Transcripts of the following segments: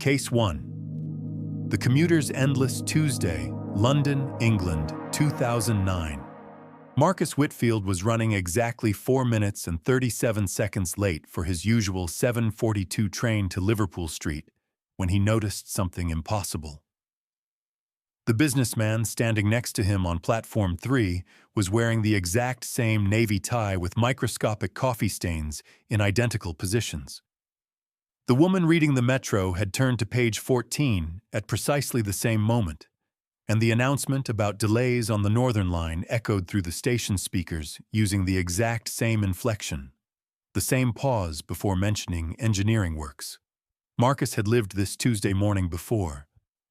Case 1. The Commuter's Endless Tuesday, London, England, 2009. Marcus Whitfield was running exactly 4 minutes and 37 seconds late for his usual 7:42 train to Liverpool Street when he noticed something impossible. The businessman standing next to him on platform 3 was wearing the exact same navy tie with microscopic coffee stains in identical positions. The woman reading the Metro had turned to page 14 at precisely the same moment, and the announcement about delays on the Northern Line echoed through the station speakers using the exact same inflection, the same pause before mentioning engineering works. Marcus had lived this Tuesday morning before.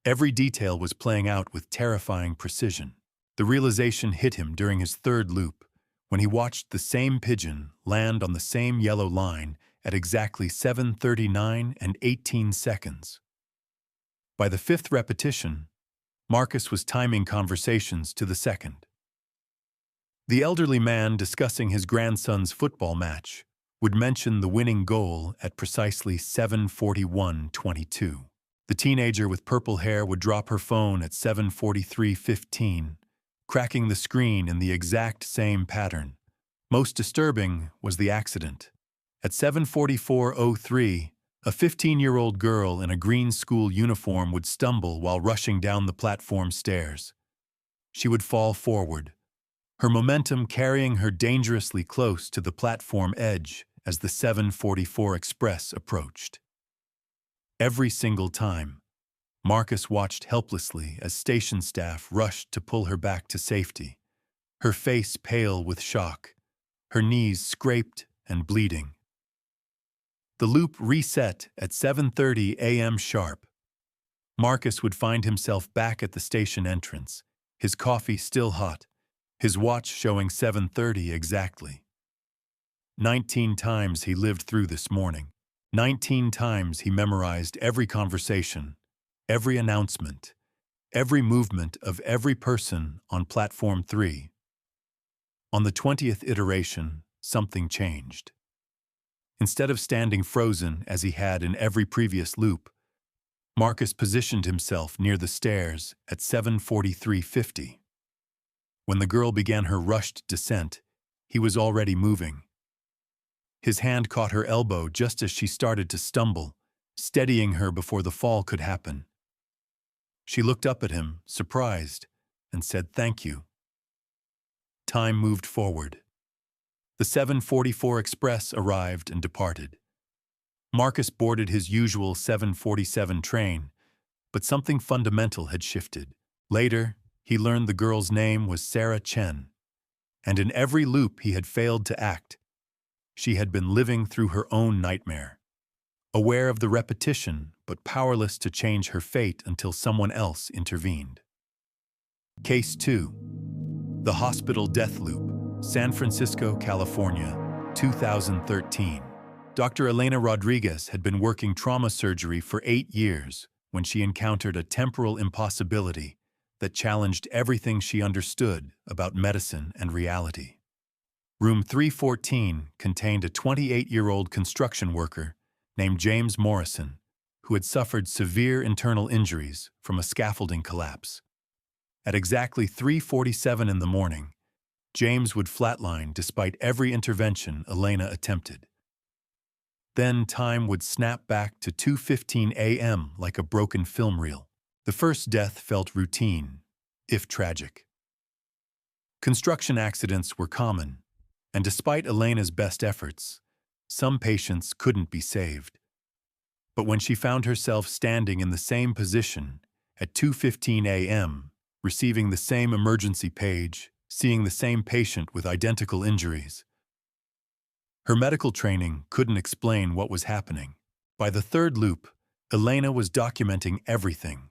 Every detail was playing out with terrifying precision. The realization hit him during his third loop, when he watched the same pigeon land on the same yellow line at exactly 7:39 and 18 seconds. By the fifth repetition, Marcus was timing conversations to the second. The elderly man discussing his grandson's football match would mention the winning goal at precisely 7:41:22. The teenager with purple hair would drop her phone at 7:43:15, cracking the screen in the exact same pattern. Most disturbing was the accident. At 7:44:03, a 15-year-old girl in a green school uniform would stumble while rushing down the platform stairs. She would fall forward, her momentum carrying her dangerously close to the platform edge as the 7:44 express approached. Every single time, Marcus watched helplessly as station staff rushed to pull her back to safety, her face pale with shock, her knees scraped and bleeding. The loop reset at 7:30 a.m. sharp. Marcus would find himself back at the station entrance, his coffee still hot, his watch showing 7:30 exactly. 19 times he lived through this morning. 19 times he memorized every conversation, every announcement, every movement of every person on platform 3. On the 20th iteration, something changed. Instead of standing frozen as he had in every previous loop, Marcus positioned himself near the stairs at 7:43:50. When the girl began her rushed descent, he was already moving. His hand caught her elbow just as she started to stumble, steadying her before the fall could happen. She looked up at him, surprised, and said thank you. Time moved forward. The 7:44 express arrived and departed. Marcus boarded his usual 7:47 train, but something fundamental had shifted. Later, he learned the girl's name was Sarah Chen, and in every loop he had failed to act, she had been living through her own nightmare, aware of the repetition but powerless to change her fate until someone else intervened. Case 2. The Hospital Death Loop, San Francisco, California, 2013. Dr. Elena Rodriguez had been working trauma surgery for 8 years when she encountered a temporal impossibility that challenged everything she understood about medicine and reality. Room 314 contained a 28-year-old construction worker named James Morrison, who had suffered severe internal injuries from a scaffolding collapse. At exactly 3:47 in the morning, James would flatline despite every intervention Elena attempted. Then time would snap back to 2:15 a.m. like a broken film reel. The first death felt routine, if tragic. Construction accidents were common, and despite Elena's best efforts, some patients couldn't be saved. But when she found herself standing in the same position at 2:15 a.m., receiving the same emergency page, seeing the same patient with identical injuries, her medical training couldn't explain what was happening. By the third loop, Elena was documenting everything.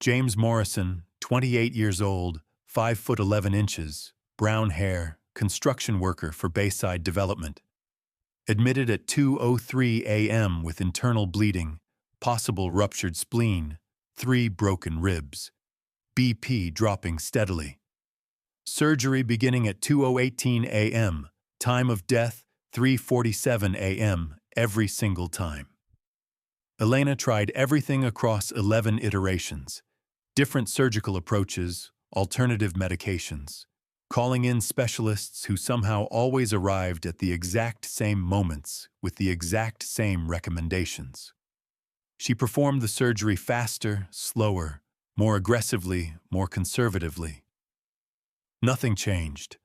James Morrison, 28 years old, 5 foot 11 inches, brown hair, construction worker for Bayside Development. Admitted at 2:03 a.m. with internal bleeding, possible ruptured spleen, 3 broken ribs. BP dropping steadily. Surgery beginning at 2:18 a.m., time of death 3:47 a.m. every single time. Elena tried everything across 11 iterations, different surgical approaches, alternative medications, calling in specialists who somehow always arrived at the exact same moments with the exact same recommendations. She performed the surgery faster, slower, more aggressively, more conservatively. Nothing changed.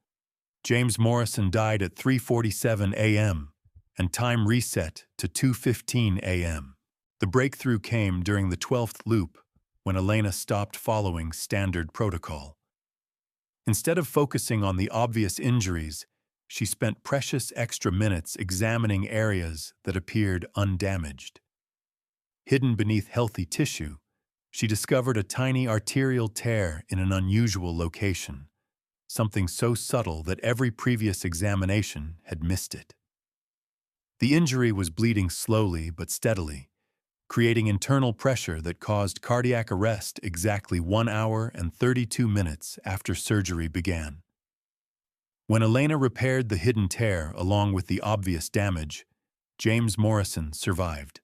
James Morrison died at 3:47 a.m., and time reset to 2:15 a.m. The breakthrough came during the 12th loop, when Elena stopped following standard protocol. Instead of focusing on the obvious injuries, she spent precious extra minutes examining areas that appeared undamaged. Hidden beneath healthy tissue, she discovered a tiny arterial tear in an unusual location, something so subtle that every previous examination had missed it. The injury was bleeding slowly but steadily, creating internal pressure that caused cardiac arrest exactly 1 hour and 32 minutes after surgery began. When Elena repaired the hidden tear along with the obvious damage, James Morrison survived.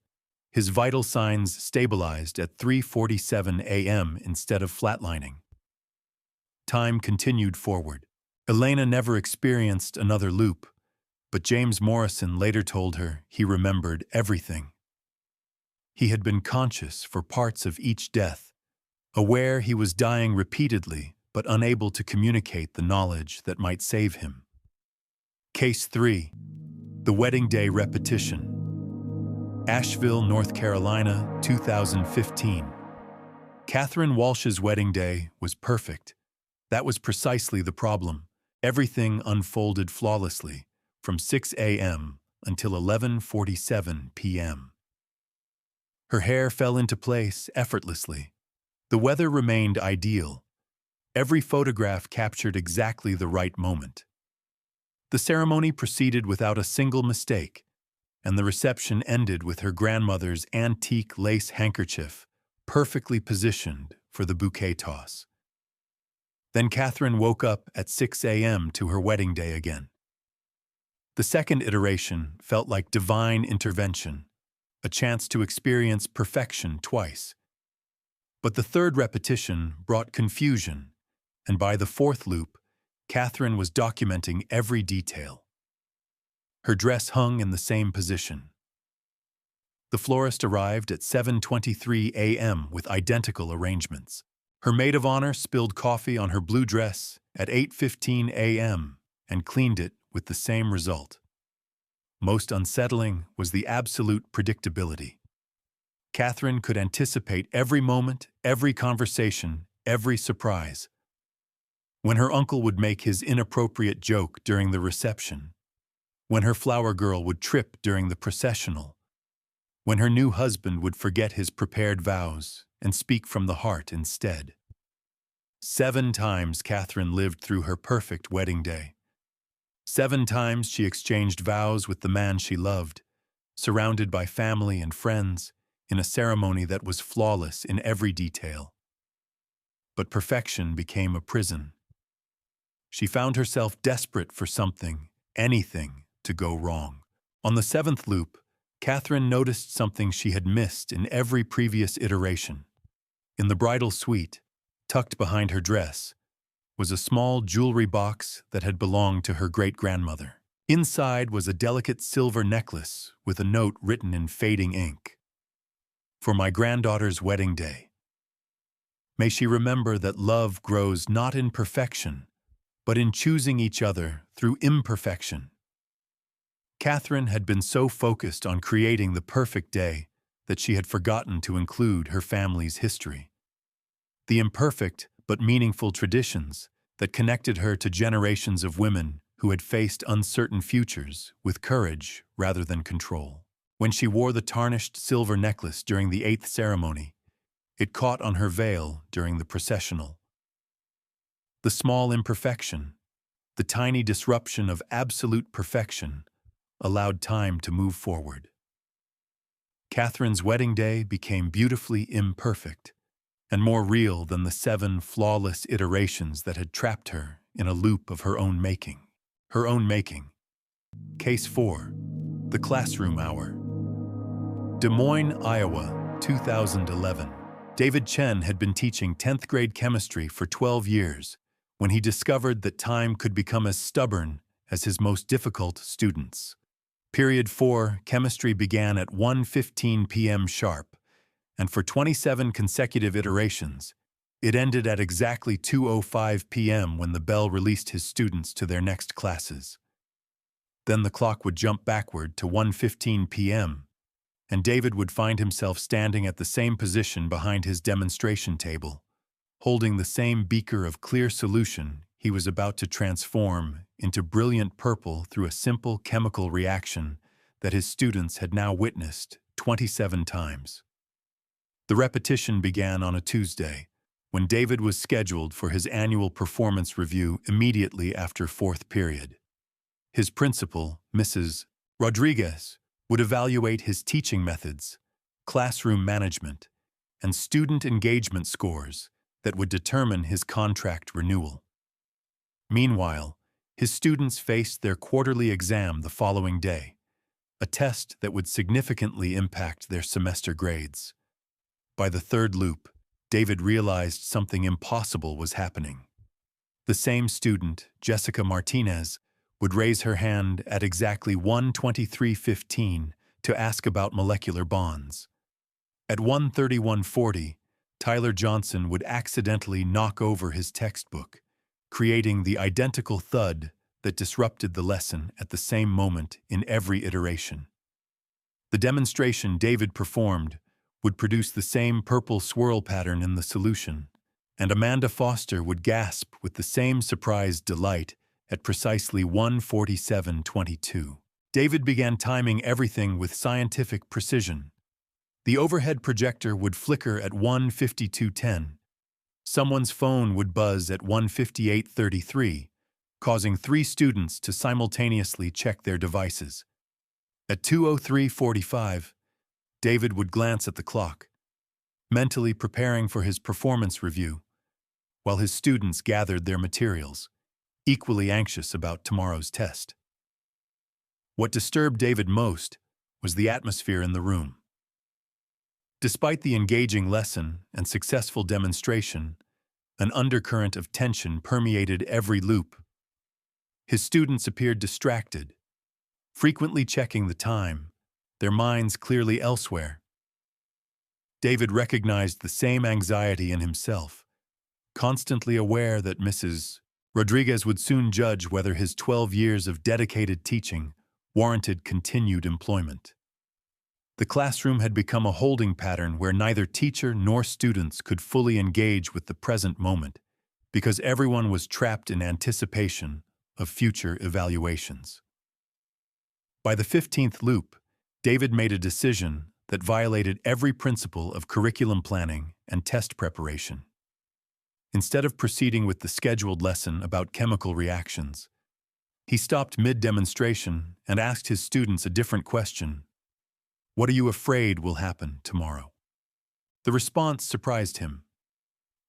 His vital signs stabilized at 3:47 a.m. instead of flatlining. Time continued forward. Elena never experienced another loop, but James Morrison later told her he remembered everything. He had been conscious for parts of each death, aware he was dying repeatedly but unable to communicate the knowledge that might save him. Case 3. The Wedding Day Repetition. Asheville, North Carolina, 2015. Catherine Walsh's wedding day was perfect. That was precisely the problem. Everything unfolded flawlessly, from 6 a.m. until 11:47 p.m. Her hair fell into place effortlessly. The weather remained ideal. Every photograph captured exactly the right moment. The ceremony proceeded without a single mistake, and the reception ended with her grandmother's antique lace handkerchief perfectly positioned for the bouquet toss. Then Catherine woke up at 6 a.m. to her wedding day again. The second iteration felt like divine intervention, a chance to experience perfection twice. But the third repetition brought confusion, and by the fourth loop, Catherine was documenting every detail. Her dress hung in the same position. The florist arrived at 7:23 a.m. with identical arrangements. Her maid of honor spilled coffee on her blue dress at 8:15 a.m. and cleaned it with the same result. Most unsettling was the absolute predictability. Catherine could anticipate every moment, every conversation, every surprise. When her uncle would make his inappropriate joke during the reception, when her flower girl would trip during the processional, when her new husband would forget his prepared vows and speak from the heart instead. 7 times Catherine lived through her perfect wedding day. 7 times she exchanged vows with the man she loved, surrounded by family and friends, in a ceremony that was flawless in every detail. But perfection became a prison. She found herself desperate for something, anything, to go wrong. On the 7th loop, Catherine noticed something she had missed in every previous iteration. In the bridal suite, tucked behind her dress, was a small jewelry box that had belonged to her great-grandmother. Inside was a delicate silver necklace with a note written in fading ink. For my granddaughter's wedding day. May she remember that love grows not in perfection, but in choosing each other through imperfection. Catherine had been so focused on creating the perfect day that she had forgotten to include her family's history. The imperfect but meaningful traditions that connected her to generations of women who had faced uncertain futures with courage rather than control. When she wore the tarnished silver necklace during the 8th ceremony, it caught on her veil during the processional. The small imperfection, the tiny disruption of absolute perfection, allowed time to move forward. Catherine's wedding day became beautifully imperfect and more real than the 7 flawless iterations that had trapped her in a loop of her own making. Her own making. Case 4. The Classroom Hour. Des Moines, Iowa, 2011. David Chen had been teaching 10th grade chemistry for 12 years when he discovered that time could become as stubborn as his most difficult students. Period 4, chemistry began at 1:15 p.m. sharp, and for 27 consecutive iterations, it ended at exactly 2:05 p.m. when the bell released his students to their next classes. Then the clock would jump backward to 1:15 p.m., and David would find himself standing at the same position behind his demonstration table, holding the same beaker of clear solution he was about to transform into brilliant purple through a simple chemical reaction that his students had now witnessed 27 times. The repetition began on a Tuesday, when David was scheduled for his annual performance review immediately after fourth period. His principal, Mrs. Rodriguez, would evaluate his teaching methods, classroom management, and student engagement scores that would determine his contract renewal. Meanwhile, his students faced their quarterly exam the following day, a test that would significantly impact their semester grades. By the third loop, David realized something impossible was happening. The same student, Jessica Martinez, would raise her hand at exactly 1:23:15 to ask about molecular bonds. At 1:31:40, Tyler Johnson would accidentally knock over his textbook, creating the identical thud that disrupted the lesson at the same moment in every iteration. The demonstration David performed would produce the same purple swirl pattern in the solution, and Amanda Foster would gasp with the same surprised delight at precisely 1:47:22. David began timing everything with scientific precision. The overhead projector would flicker at 1:52:10. Someone's phone would buzz at 1:58:33, causing 3 students to simultaneously check their devices. At 2:03:45, David would glance at the clock, mentally preparing for his performance review, while his students gathered their materials, equally anxious about tomorrow's test. What disturbed David most was the atmosphere in the room. Despite the engaging lesson and successful demonstration, an undercurrent of tension permeated every loop. His students appeared distracted, frequently checking the time, their minds clearly elsewhere. David recognized the same anxiety in himself, constantly aware that Mrs. Rodriguez would soon judge whether his 12 years of dedicated teaching warranted continued employment. The classroom had become a holding pattern where neither teacher nor students could fully engage with the present moment because everyone was trapped in anticipation of future evaluations. By the 15th loop, David made a decision that violated every principle of curriculum planning and test preparation. Instead of proceeding with the scheduled lesson about chemical reactions, he stopped mid-demonstration and asked his students a different question. What are you afraid will happen tomorrow? The response surprised him.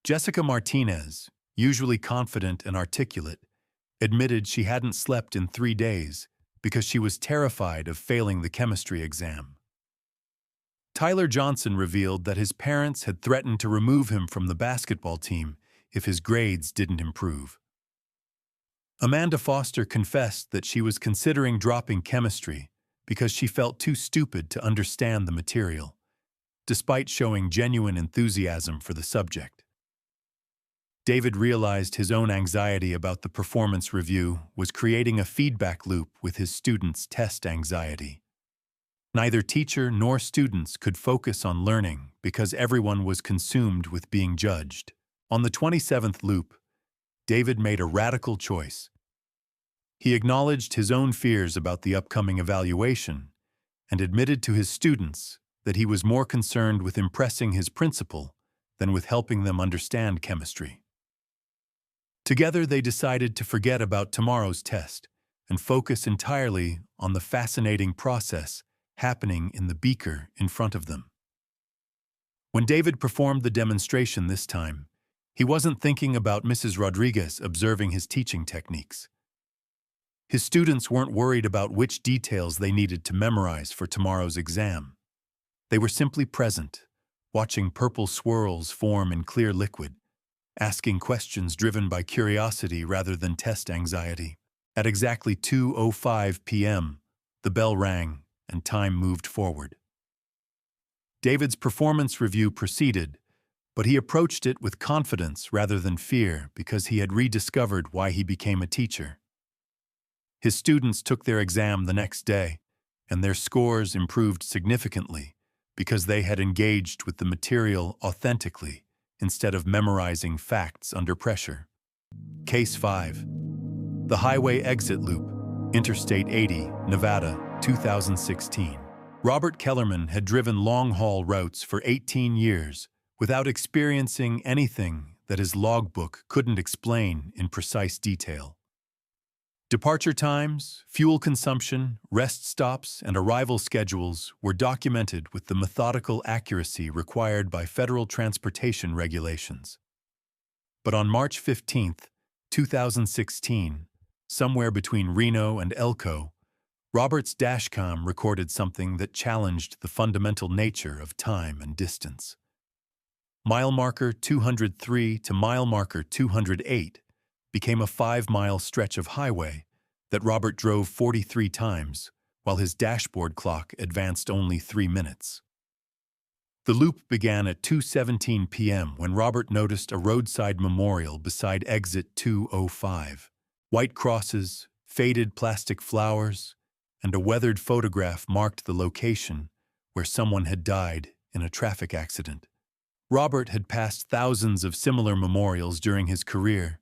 Jessica Martinez, usually confident and articulate, admitted she hadn't slept in 3 days because she was terrified of failing the chemistry exam. Tyler Johnson revealed that his parents had threatened to remove him from the basketball team if his grades didn't improve. Amanda Foster confessed that she was considering dropping chemistry because she felt too stupid to understand the material, despite showing genuine enthusiasm for the subject. David realized his own anxiety about the performance review was creating a feedback loop with his students' test anxiety. Neither teacher nor students could focus on learning because everyone was consumed with being judged. On the 27th loop, David made a radical choice. He acknowledged his own fears about the upcoming evaluation and admitted to his students that he was more concerned with impressing his principal than with helping them understand chemistry. Together, they decided to forget about tomorrow's test and focus entirely on the fascinating process happening in the beaker in front of them. When David performed the demonstration this time, he wasn't thinking about Mrs. Rodriguez observing his teaching techniques. His students weren't worried about which details they needed to memorize for tomorrow's exam. They were simply present, watching purple swirls form in clear liquid, asking questions driven by curiosity rather than test anxiety. At exactly 2:05 p.m., the bell rang and time moved forward. David's performance review proceeded, but he approached it with confidence rather than fear because he had rediscovered why he became a teacher. His students took their exam the next day, and their scores improved significantly because they had engaged with the material authentically instead of memorizing facts under pressure. Case 5. The Highway Exit Loop, Interstate 80, Nevada, 2016. Robert Kellerman had driven long-haul routes for 18 years without experiencing anything that his logbook couldn't explain in precise detail. Departure times, fuel consumption, rest stops, and arrival schedules were documented with the methodical accuracy required by federal transportation regulations. But on March 15, 2016, somewhere between Reno and Elko, Robert's dashcam recorded something that challenged the fundamental nature of time and distance. Mile marker 203 to mile marker 208 became a 5-mile stretch of highway that Robert drove 43 times, while his dashboard clock advanced only 3 minutes. The loop began at 2:17 p.m. when Robert noticed a roadside memorial beside exit 205. White crosses, faded plastic flowers, and a weathered photograph marked the location where someone had died in a traffic accident. Robert had passed thousands of similar memorials during his career,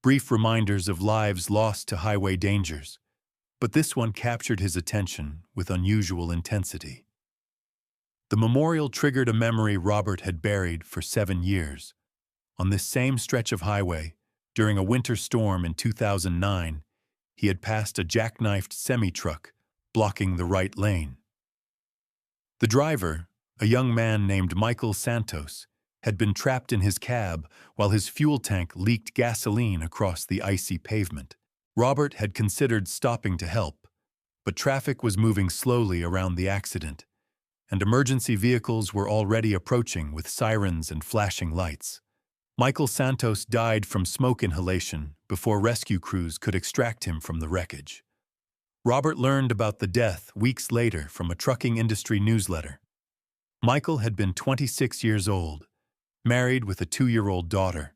brief reminders of lives lost to highway dangers, but this one captured his attention with unusual intensity. The memorial triggered a memory Robert had buried for 7 years. On this same stretch of highway, during a winter storm in 2009, he had passed a jackknifed semi-truck blocking the right lane. The driver, a young man named Michael Santos, had been trapped in his cab while his fuel tank leaked gasoline across the icy pavement. Robert had considered stopping to help, but traffic was moving slowly around the accident, and emergency vehicles were already approaching with sirens and flashing lights. Michael Santos died from smoke inhalation before rescue crews could extract him from the wreckage. Robert learned about the death weeks later from a trucking industry newsletter. Michael had been 26 years old, married with a 2-year-old daughter,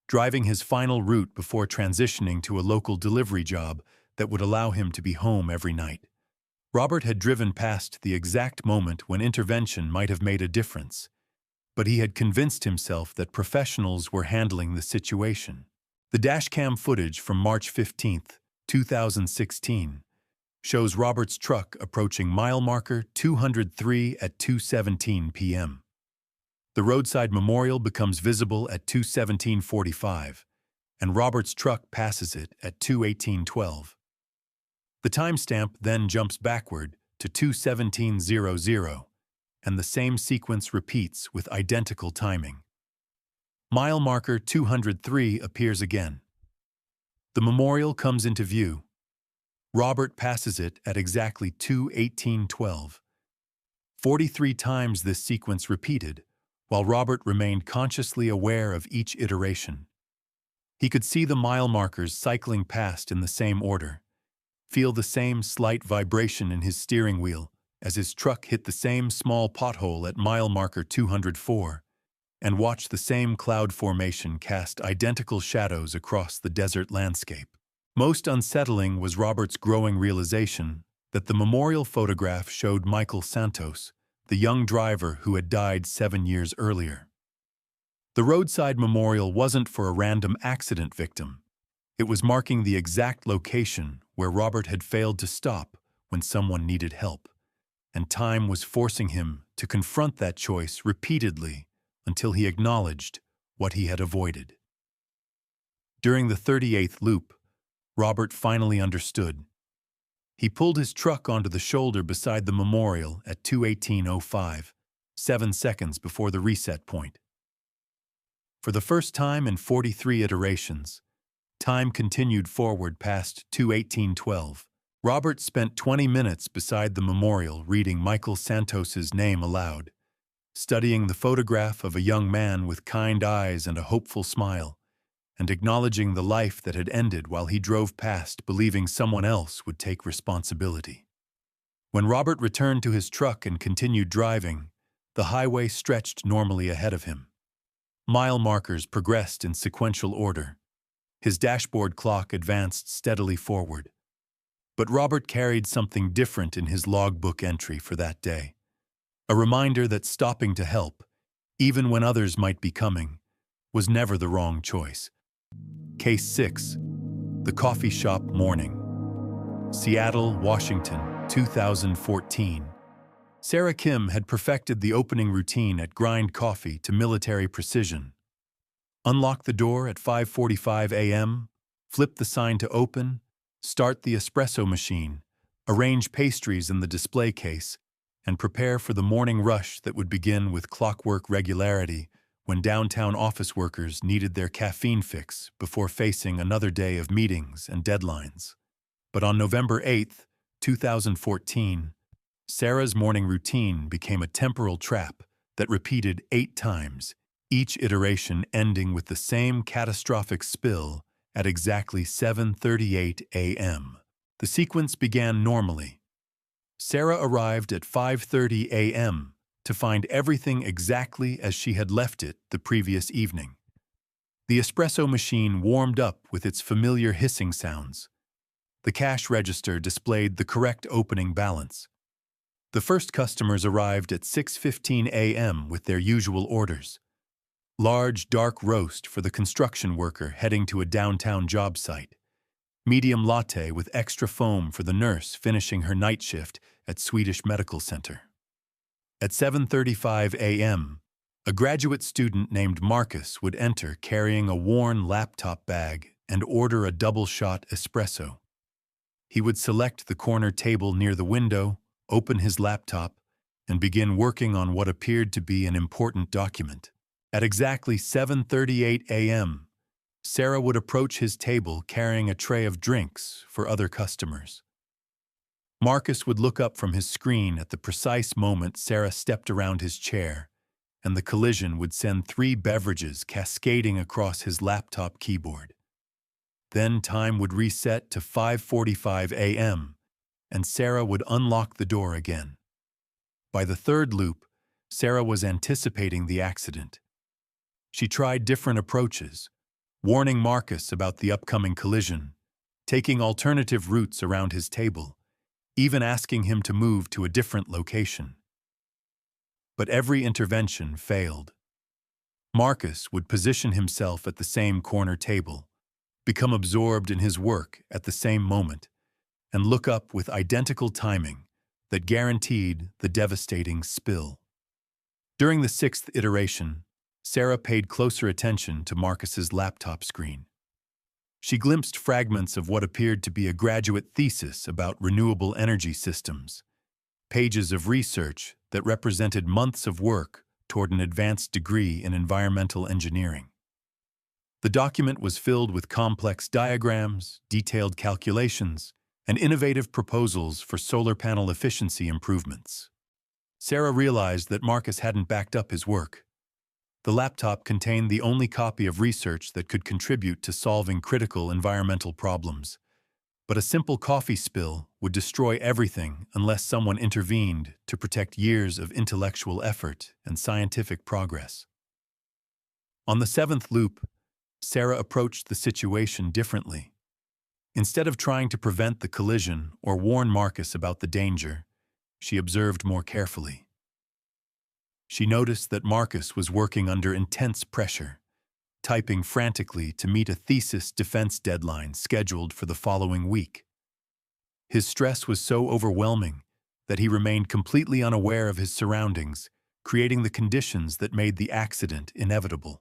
driving his final route before transitioning to a local delivery job that would allow him to be home every night. Robert had driven past the exact moment when intervention might have made a difference, but he had convinced himself that professionals were handling the situation. The dashcam footage from March 15, 2016, shows Robert's truck approaching mile marker 203 at 2:17 p.m. The roadside memorial becomes visible at 2:17:45, and Robert's truck passes it at 2:18:12. The timestamp then jumps backward to 2:17:00, and the same sequence repeats with identical timing. Mile marker 203 appears again. The memorial comes into view. Robert passes it at exactly 2:18:12. 43 times this sequence repeated, while Robert remained consciously aware of each iteration. He could see the mile markers cycling past in the same order, feel the same slight vibration in his steering wheel as his truck hit the same small pothole at mile marker 204, and watch the same cloud formation cast identical shadows across the desert landscape. Most unsettling was Robert's growing realization that the memorial photograph showed Michael Santos, the young driver who had died 7 years earlier. The roadside memorial wasn't for a random accident victim. It was marking the exact location where Robert had failed to stop when someone needed help, and time was forcing him to confront that choice repeatedly until he acknowledged what he had avoided. During the 38th loop, Robert finally understood. He pulled his truck onto the shoulder beside the memorial at 2:18:05, 7 seconds before the reset point. For the first time in 43 iterations, time continued forward past 2:18:12, Robert spent 20 minutes beside the memorial reading Michael Santos's name aloud, studying the photograph of a young man with kind eyes and a hopeful smile, and acknowledging the life that had ended while he drove past, believing someone else would take responsibility. When Robert returned to his truck and continued driving, the highway stretched normally ahead of him. Mile markers progressed in sequential order. His dashboard clock advanced steadily forward. But Robert carried something different in his logbook entry for that day. A reminder that stopping to help, even when others might be coming, was never the wrong choice. Case 6. The Coffee Shop Morning. Seattle, Washington, 2014. Sarah Kim had perfected the opening routine at Grind Coffee to military precision. Unlock the door at 5:45 a.m., flip the sign to open, start the espresso machine, arrange pastries in the display case, and prepare for the morning rush that would begin with clockwork regularity when downtown office workers needed their caffeine fix before facing another day of meetings and deadlines. But on November 8, 2014, Sarah's morning routine became a temporal trap that repeated 8 times, each iteration ending with the same catastrophic spill at exactly 7:38 a.m. The sequence began normally. Sarah arrived at 5:30 a.m. to find everything exactly as she had left it the previous evening. The espresso machine warmed up with its familiar hissing sounds. The cash register displayed the correct opening balance. The first customers arrived at 6:15 a.m. with their usual orders. Large, dark roast for the construction worker heading to a downtown job site. Medium latte with extra foam for the nurse finishing her night shift at Swedish Medical Center. At 7:35 a.m., a graduate student named Marcus would enter carrying a worn laptop bag and order a double-shot espresso. He would select the corner table near the window, open his laptop, and begin working on what appeared to be an important document. At exactly 7:38 a.m., Sarah would approach his table carrying a tray of drinks for other customers. Marcus would look up from his screen at the precise moment Sarah stepped around his chair, and the collision would send 3 beverages cascading across his laptop keyboard. Then time would reset to 5:45 a.m., and Sarah would unlock the door again. By the third loop, Sarah was anticipating the accident. She tried different approaches, warning Marcus about the upcoming collision, taking alternative routes around his table, even asking him to move to a different location. But every intervention failed. Marcus would position himself at the same corner table, become absorbed in his work at the same moment, and look up with identical timing that guaranteed the devastating spill. During the 6th iteration, Sarah paid closer attention to Marcus's laptop screen. She glimpsed fragments of what appeared to be a graduate thesis about renewable energy systems, pages of research that represented months of work toward an advanced degree in environmental engineering. The document was filled with complex diagrams, detailed calculations, and innovative proposals for solar panel efficiency improvements. Sarah realized that Marcus hadn't backed up his work. The laptop contained the only copy of research that could contribute to solving critical environmental problems. But a simple coffee spill would destroy everything unless someone intervened to protect years of intellectual effort and scientific progress. On the 7th loop, Sarah approached the situation differently. Instead of trying to prevent the collision or warn Marcus about the danger, she observed more carefully. She noticed that Marcus was working under intense pressure, typing frantically to meet a thesis defense deadline scheduled for the following week. His stress was so overwhelming that he remained completely unaware of his surroundings, creating the conditions that made the accident inevitable.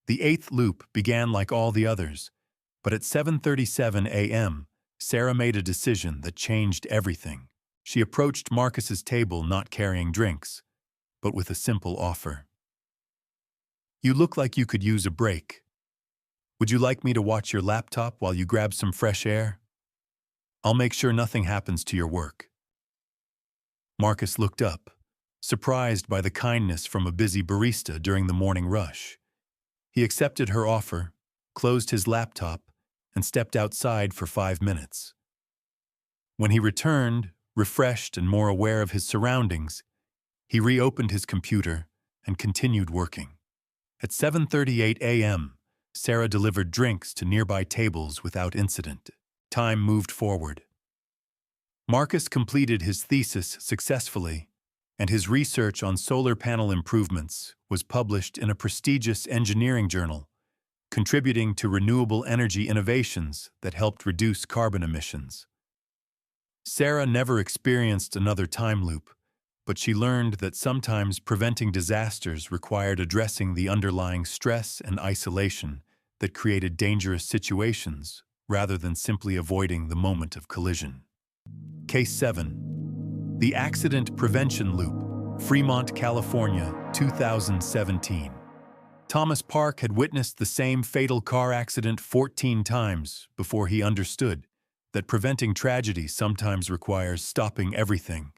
The 8th loop began like all the others, but at 7:37 a.m., Sarah made a decision that changed everything. She approached Marcus's table not carrying drinks, but with a simple offer. "You look like you could use a break. Would you like me to watch your laptop while you grab some fresh air?" I'll make sure nothing happens to your work." Marcus looked up, surprised by the kindness from a busy barista during the morning rush. He accepted her offer, closed his laptop, and stepped outside for 5 minutes. When he returned, refreshed and more aware of his surroundings, he reopened his computer and continued working. At 7:38 a.m., Sarah delivered drinks to nearby tables without incident. Time moved forward. Marcus completed his thesis successfully, and his research on solar panel improvements was published in a prestigious engineering journal, contributing to renewable energy innovations that helped reduce carbon emissions. Sarah never experienced another time loop, but she learned that sometimes preventing disasters required addressing the underlying stress and isolation that created dangerous situations rather than simply avoiding the moment of collision. Case 7. The Accident Prevention Loop, Fremont, California, 2017. Thomas Park had witnessed the same fatal car accident 14 times before he understood that preventing tragedy sometimes requires stopping everything,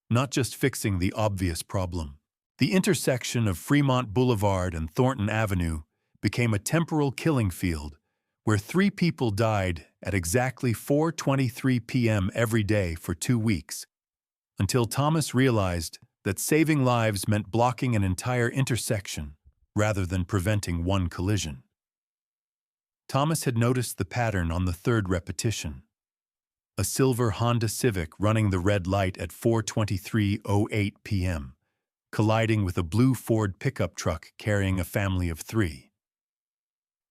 not just fixing the obvious problem. The intersection of Fremont Boulevard and Thornton Avenue became a temporal killing field where 3 people died at exactly 4:23 p.m. every day for 2 weeks, until Thomas realized that saving lives meant blocking an entire intersection rather than preventing one collision. Thomas had noticed the pattern on the 3rd repetition. A silver Honda Civic running the red light at 4:23:08 p.m., colliding with a blue Ford pickup truck carrying a family of 3.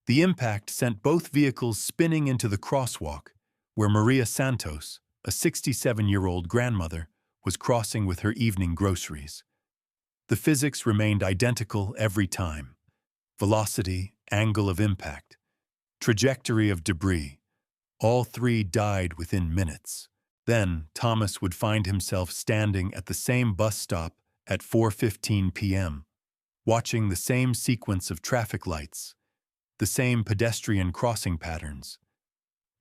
The impact sent both vehicles spinning into the crosswalk, where Maria Santos, a 67-year-old grandmother, was crossing with her evening groceries. The physics remained identical every time: velocity, angle of impact, trajectory of debris. All 3 died within minutes. Then, Thomas would find himself standing at the same bus stop at 4:15 p.m., watching the same sequence of traffic lights, the same pedestrian crossing patterns,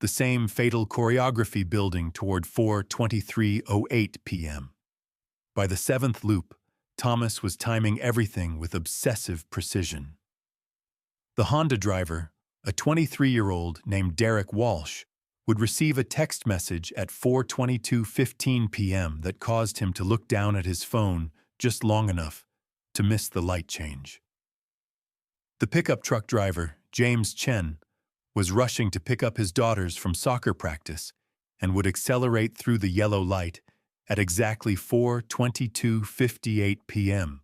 the same fatal choreography building toward 4:23:08 p.m. By the 7th loop, Thomas was timing everything with obsessive precision. The Honda driver, a 23-year-old named Derek Walsh, would receive a text message at 4:22:15 p.m. that caused him to look down at his phone just long enough to miss the light change. The pickup truck driver, James Chen, was rushing to pick up his daughters from soccer practice and would accelerate through the yellow light at exactly 4:22:58 p.m.,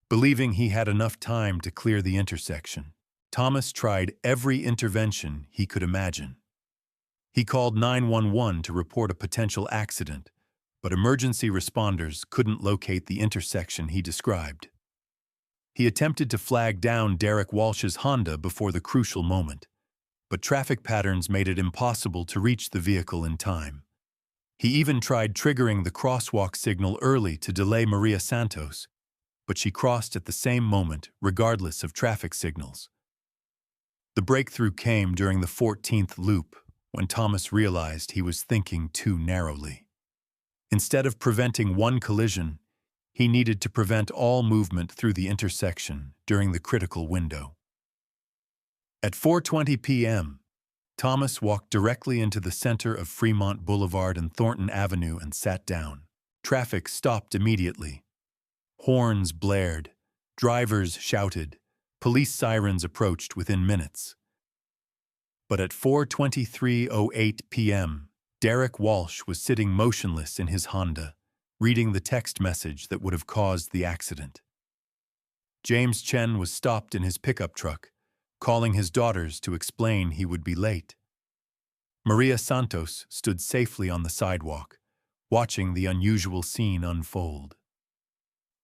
believing he had enough time to clear the intersection. Thomas tried every intervention he could imagine. He called 911 to report a potential accident, but emergency responders couldn't locate the intersection he described. He attempted to flag down Derek Walsh's Honda before the crucial moment, but traffic patterns made it impossible to reach the vehicle in time. He even tried triggering the crosswalk signal early to delay Maria Santos, but she crossed at the same moment regardless of traffic signals. The breakthrough came during the 14th loop, when Thomas realized he was thinking too narrowly. Instead of preventing one collision, he needed to prevent all movement through the intersection during the critical window. At 4:20 p.m., Thomas walked directly into the center of Fremont Boulevard and Thornton Avenue and sat down. Traffic stopped immediately. Horns blared, drivers shouted, police sirens approached within minutes. But at 4:23:08 p.m., Derek Walsh was sitting motionless in his Honda, reading the text message that would have caused the accident. James Chen was stopped in his pickup truck, calling his daughters to explain he would be late. Maria Santos stood safely on the sidewalk, watching the unusual scene unfold.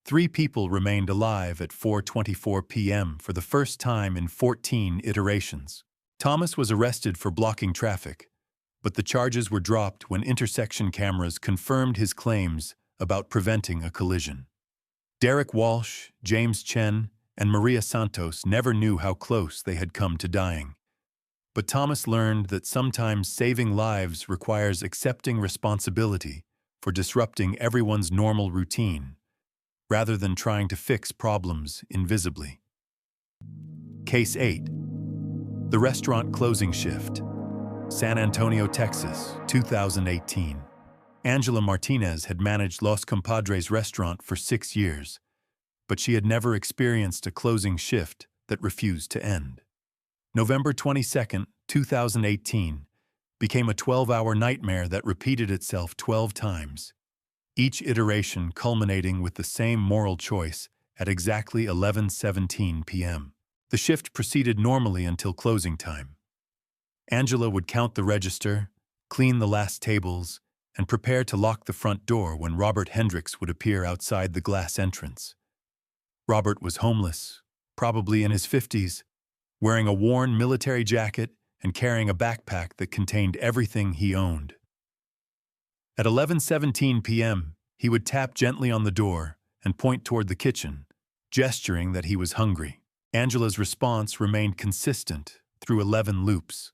3 people remained alive at 4:24 p.m. for the first time in 14 iterations. Thomas was arrested for blocking traffic, but the charges were dropped when intersection cameras confirmed his claims about preventing a collision. Derek Walsh, James Chen, and Maria Santos never knew how close they had come to dying. But Thomas learned that sometimes saving lives requires accepting responsibility for disrupting everyone's normal routine, rather than trying to fix problems invisibly. Case 8. The Restaurant Closing Shift. San Antonio, Texas, 2018. Angela Martinez had managed Los Compadres restaurant for 6 years, but she had never experienced a closing shift that refused to end. November 22, 2018, became a 12-hour nightmare that repeated itself 12 times, each iteration culminating with the same moral choice at exactly 11:17 p.m. The shift proceeded normally until closing time. Angela would count the register, clean the last tables, and prepare to lock the front door when Robert Hendricks would appear outside the glass entrance. Robert was homeless, probably in his 50s, wearing a worn military jacket and carrying a backpack that contained everything he owned. At 11:17 p.m., he would tap gently on the door and point toward the kitchen, gesturing that he was hungry. Angela's response remained consistent through 11 loops.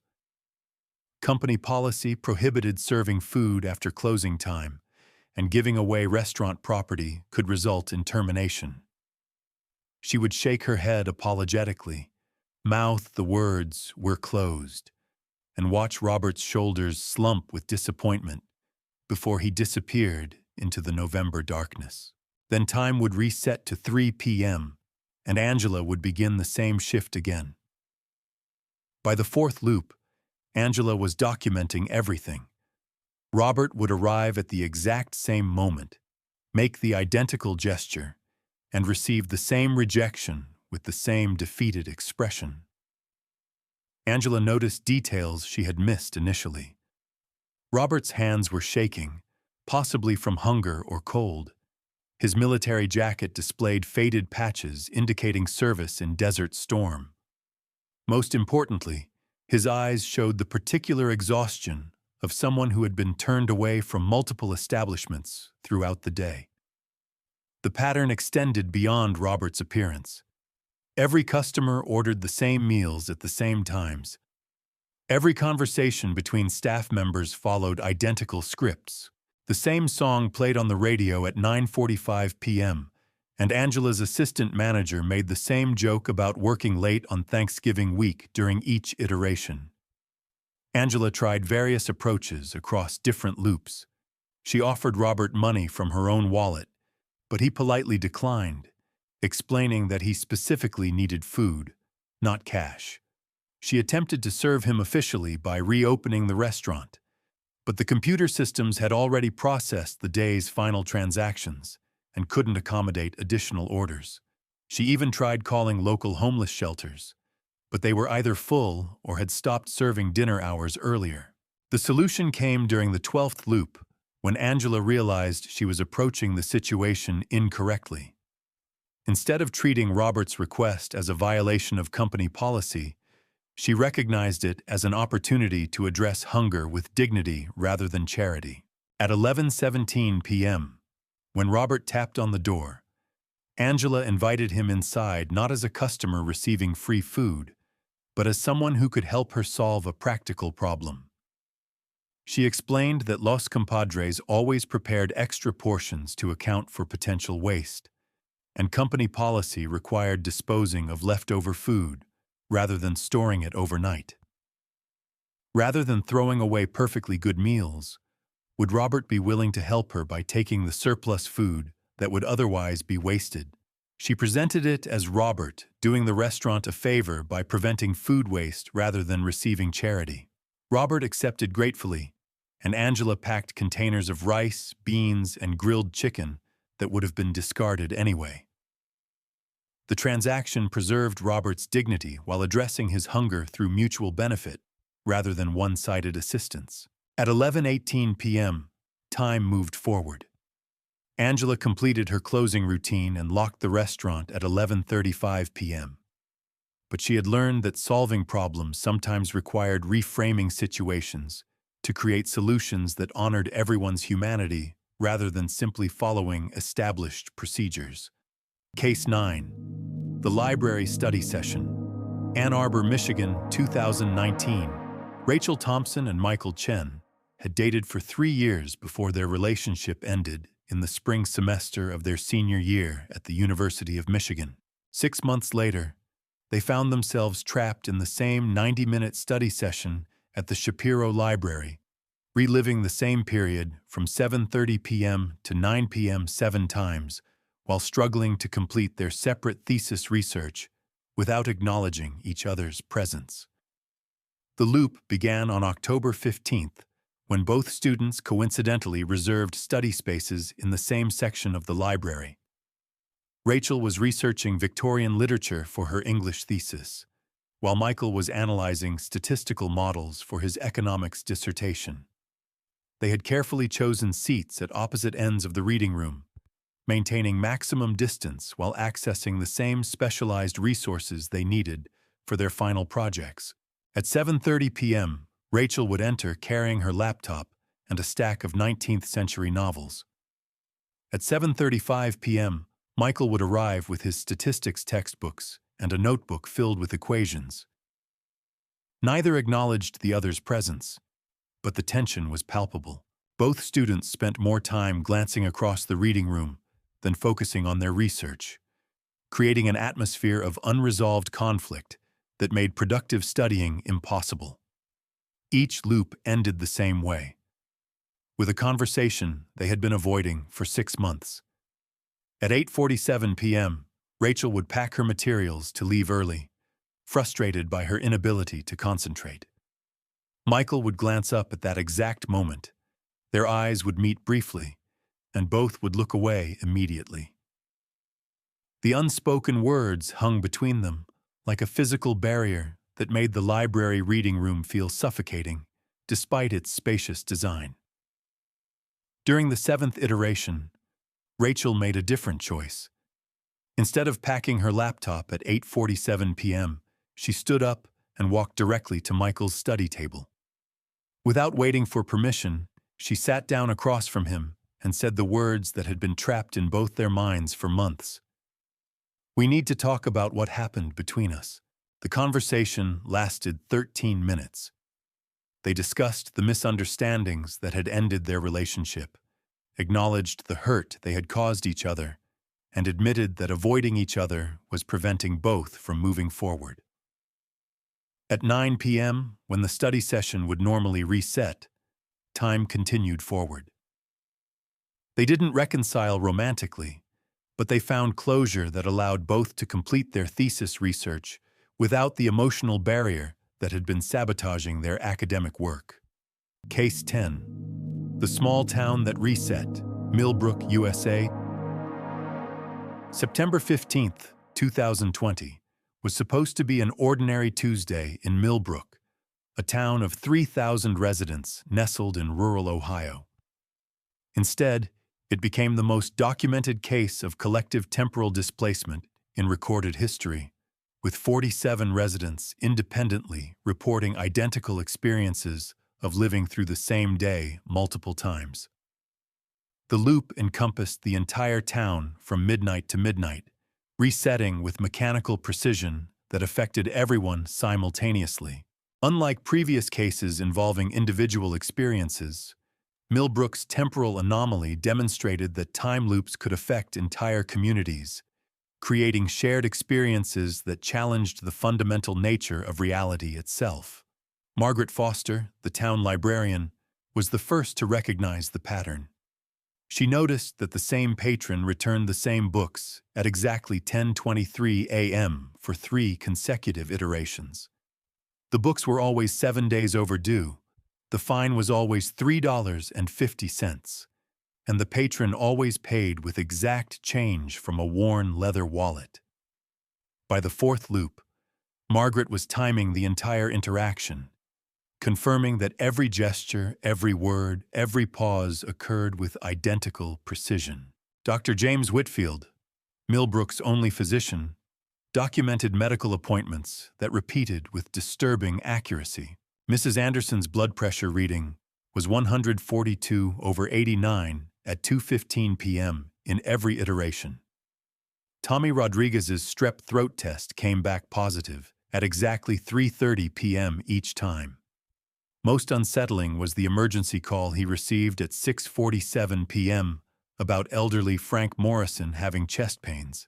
Company policy prohibited serving food after closing time, and giving away restaurant property could result in termination. She would shake her head apologetically, mouth the words, "We're closed," and watch Robert's shoulders slump with disappointment before he disappeared into the November darkness. Then time would reset to 3 p.m., and Angela would begin the same shift again. By the fourth loop, Angela was documenting everything. Robert would arrive at the exact same moment, make the identical gesture, and receive the same rejection with the same defeated expression. Angela noticed details she had missed initially. Robert's hands were shaking, possibly from hunger or cold. His military jacket displayed faded patches indicating service in Desert Storm. Most importantly, his eyes showed the particular exhaustion of someone who had been turned away from multiple establishments throughout the day. The pattern extended beyond Robert's appearance. Every customer ordered the same meals at the same times. Every conversation between staff members followed identical scripts. The same song played on the radio at 9:45 p.m., and Angela's assistant manager made the same joke about working late on Thanksgiving week during each iteration. Angela tried various approaches across different loops. She offered Robert money from her own wallet, but he politely declined, explaining that he specifically needed food, not cash. She attempted to serve him officially by reopening the restaurant, but the computer systems had already processed the day's final transactions and couldn't accommodate additional orders. She even tried calling local homeless shelters, but they were either full or had stopped serving dinner hours earlier. The solution came during the 12th loop, when Angela realized she was approaching the situation incorrectly. Instead of treating Robert's request as a violation of company policy, she recognized it as an opportunity to address hunger with dignity rather than charity. At 11:17 p.m., when Robert tapped on the door, Angela invited him inside not as a customer receiving free food, but as someone who could help her solve a practical problem. She explained that Los Compadres always prepared extra portions to account for potential waste, and company policy required disposing of leftover food rather than storing it overnight. Rather than throwing away perfectly good meals, would Robert be willing to help her by taking the surplus food that would otherwise be wasted? She presented it as Robert doing the restaurant a favor by preventing food waste rather than receiving charity. Robert accepted gratefully, and Angela packed containers of rice, beans, and grilled chicken that would have been discarded anyway. The transaction preserved Robert's dignity while addressing his hunger through mutual benefit rather than one-sided assistance. At 11:18 p.m., time moved forward. Angela completed her closing routine and locked the restaurant at 11:35 p.m. But she had learned that solving problems sometimes required reframing situations to create solutions that honored everyone's humanity rather than simply following established procedures. Case 9. The Library Study Session. Ann Arbor, Michigan, 2019. Rachel Thompson and Michael Chen had dated for 3 years before their relationship ended in the spring semester of their senior year at the University of Michigan. 6 months later, they found themselves trapped in the same 90-minute study session at the Shapiro Library, reliving the same period from 7:30 p.m. to 9 p.m. 7 times, while struggling to complete their separate thesis research without acknowledging each other's presence. The loop began on October 15th, when both students coincidentally reserved study spaces in the same section of the library. Rachel was researching Victorian literature for her English thesis, while Michael was analyzing statistical models for his economics dissertation. They had carefully chosen seats at opposite ends of the reading room, maintaining maximum distance while accessing the same specialized resources they needed for their final projects. At 7:30 p.m., Rachel would enter carrying her laptop and a stack of 19th-century novels. At 7:35 p.m., Michael would arrive with his statistics textbooks and a notebook filled with equations. Neither acknowledged the other's presence, but the tension was palpable. Both students spent more time glancing across the reading room than focusing on their research, creating an atmosphere of unresolved conflict that made productive studying impossible. Each loop ended the same way, with a conversation they had been avoiding for 6 months. At 8:47 p.m., Rachel would pack her materials to leave early, frustrated by her inability to concentrate. Michael would glance up at that exact moment. Their eyes would meet briefly, and both would look away immediately. The unspoken words hung between them, like a physical barrier that made the library reading room feel suffocating, despite its spacious design. During the 7th iteration, Rachel made a different choice. Instead of packing her laptop at 8:47 p.m., she stood up and walked directly to Michael's study table. Without waiting for permission, she sat down across from him and said the words that had been trapped in both their minds for months. "We need to talk about what happened between us." The conversation lasted 13 minutes. They discussed the misunderstandings that had ended their relationship, acknowledged the hurt they had caused each other, and admitted that avoiding each other was preventing both from moving forward. At 9 p.m., when the study session would normally reset, time continued forward. They didn't reconcile romantically, but they found closure that allowed both to complete their thesis research without the emotional barrier that had been sabotaging their academic work. Case 10. The Small Town That Reset, Millbrook, USA. September 15th, 2020, was supposed to be an ordinary Tuesday in Millbrook, a town of 3,000 residents nestled in rural Ohio. Instead, it became the most documented case of collective temporal displacement in recorded history, with 47 residents independently reporting identical experiences of living through the same day multiple times. The loop encompassed the entire town from midnight to midnight, resetting with mechanical precision that affected everyone simultaneously. Unlike previous cases involving individual experiences, Millbrook's temporal anomaly demonstrated that time loops could affect entire communities, creating shared experiences that challenged the fundamental nature of reality itself. Margaret Foster, the town librarian, was the first to recognize the pattern. She noticed that the same patron returned the same books at exactly 10:23 a.m. for 3 consecutive iterations. The books were always 7 days overdue, the fine was always $3.50, and the patron always paid with exact change from a worn leather wallet. By the 4th loop, Margaret was timing the entire interaction, confirming that every gesture, every word, every pause occurred with identical precision. Dr. James Whitfield, Millbrook's only physician, documented medical appointments that repeated with disturbing accuracy. Mrs. Anderson's blood pressure reading was 142/89 at 2:15 p.m. in every iteration. Tommy Rodriguez's strep throat test came back positive at exactly 3:30 p.m. each time. Most unsettling was the emergency call he received at 6:47 p.m. about elderly Frank Morrison having chest pains.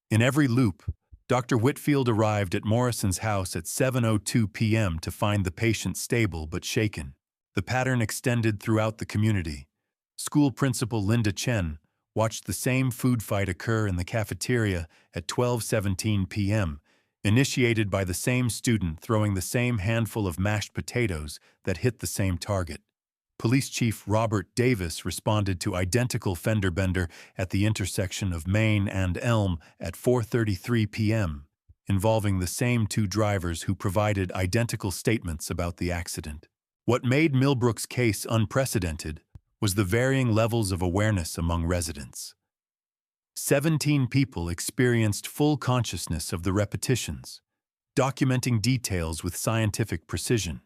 In every loop, Dr. Whitfield arrived at Morrison's house at 7:02 p.m. to find the patient stable but shaken. The pattern extended throughout the community. School principal Linda Chen watched the same food fight occur in the cafeteria at 12:17 p.m., initiated by the same student throwing the same handful of mashed potatoes that hit the same target. Police Chief Robert Davis responded to identical fender bender at the intersection of Main and Elm at 4:33 p.m., involving the same two drivers who provided identical statements about the accident. What made Millbrook's case unprecedented was the varying levels of awareness among residents. 17 people experienced full consciousness of the repetitions, documenting details with scientific precision.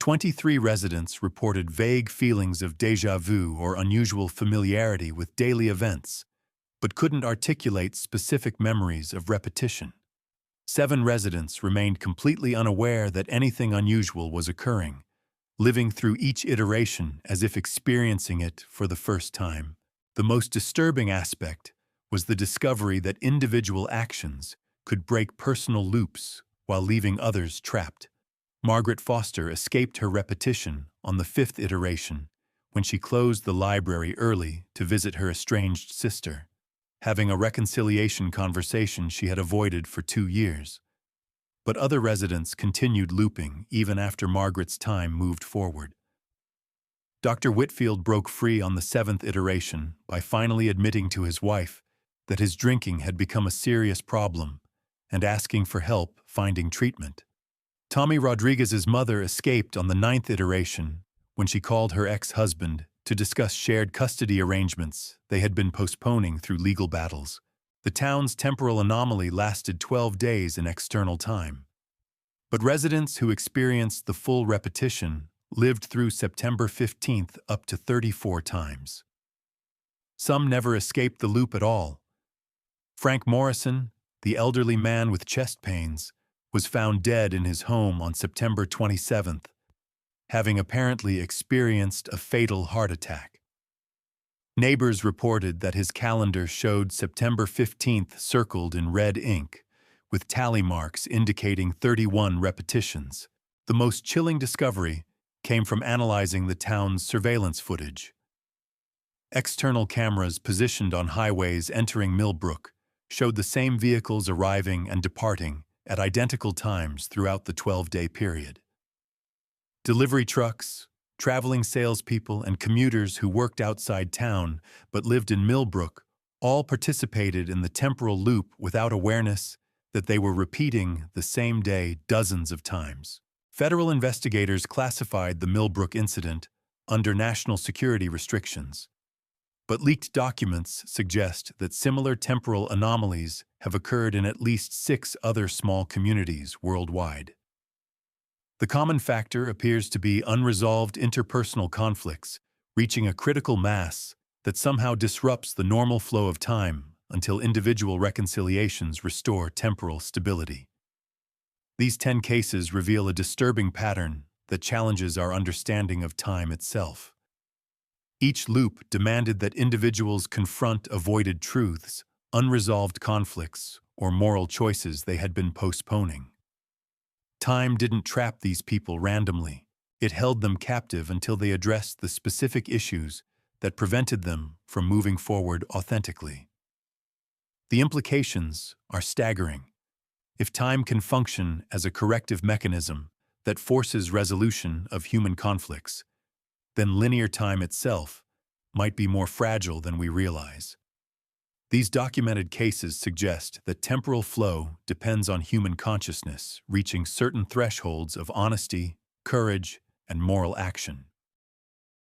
23 residents reported vague feelings of déjà vu or unusual familiarity with daily events, but couldn't articulate specific memories of repetition. 7 residents remained completely unaware that anything unusual was occurring, living through each iteration as if experiencing it for the first time. The most disturbing aspect was the discovery that individual actions could break personal loops while leaving others trapped. Margaret Foster escaped her repetition on the 5th iteration when she closed the library early to visit her estranged sister, having a reconciliation conversation she had avoided for 2 years. But other residents continued looping even after Margaret's time moved forward. Dr. Whitfield broke free on the 7th iteration by finally admitting to his wife that his drinking had become a serious problem and asking for help finding treatment. Tommy Rodriguez's mother escaped on the 9th iteration when she called her ex-husband to discuss shared custody arrangements they had been postponing through legal battles. The town's temporal anomaly lasted 12 days in external time. But residents who experienced the full repetition lived through September 15th up to 34 times. Some never escaped the loop at all. Frank Morrison, the elderly man with chest pains, was found dead in his home on September 27th, having apparently experienced a fatal heart attack. Neighbors reported that his calendar showed September 15th circled in red ink, with tally marks indicating 31 repetitions. The most chilling discovery came from analyzing the town's surveillance footage. External cameras positioned on highways entering Millbrook showed the same vehicles arriving and departing at identical times throughout the 12-day period. Delivery trucks, traveling salespeople, and commuters who worked outside town but lived in Millbrook all participated in the temporal loop without awareness that they were repeating the same day dozens of times. Federal investigators classified the Millbrook incident under national security restrictions, but leaked documents suggest that similar temporal anomalies have occurred in at least 6 other small communities worldwide. The common factor appears to be unresolved interpersonal conflicts, reaching a critical mass that somehow disrupts the normal flow of time until individual reconciliations restore temporal stability. These 10 cases reveal a disturbing pattern that challenges our understanding of time itself. Each loop demanded that individuals confront avoided truths, unresolved conflicts, or moral choices they had been postponing. Time didn't trap these people randomly. It held them captive until they addressed the specific issues that prevented them from moving forward authentically. The implications are staggering. If time can function as a corrective mechanism that forces resolution of human conflicts, then linear time itself might be more fragile than we realize. These documented cases suggest that temporal flow depends on human consciousness reaching certain thresholds of honesty, courage, and moral action.